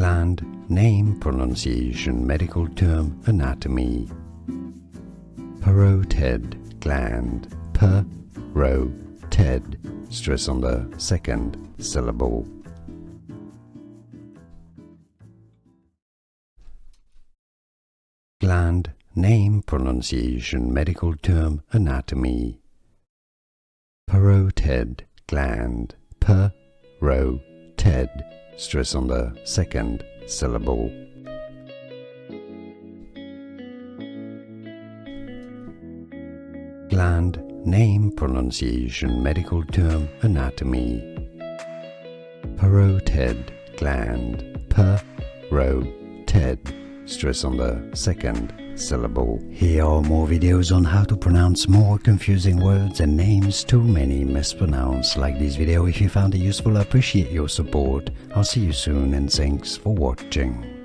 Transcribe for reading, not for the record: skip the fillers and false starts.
Gland, name, pronunciation, medical term, anatomy. Parotid gland, parotid, stress on the second syllable. Gland, name, pronunciation, medical term, anatomy. Parotid gland, parotid, stress on the second syllable. Gland, name, pronunciation, medical term, anatomy. Parotid gland, parotid, stress on the second syllable. Here are more videos on how to pronounce more confusing words and names too many mispronounced. Like this video if you found it useful. I appreciate your support. I'll see you soon and thanks for watching.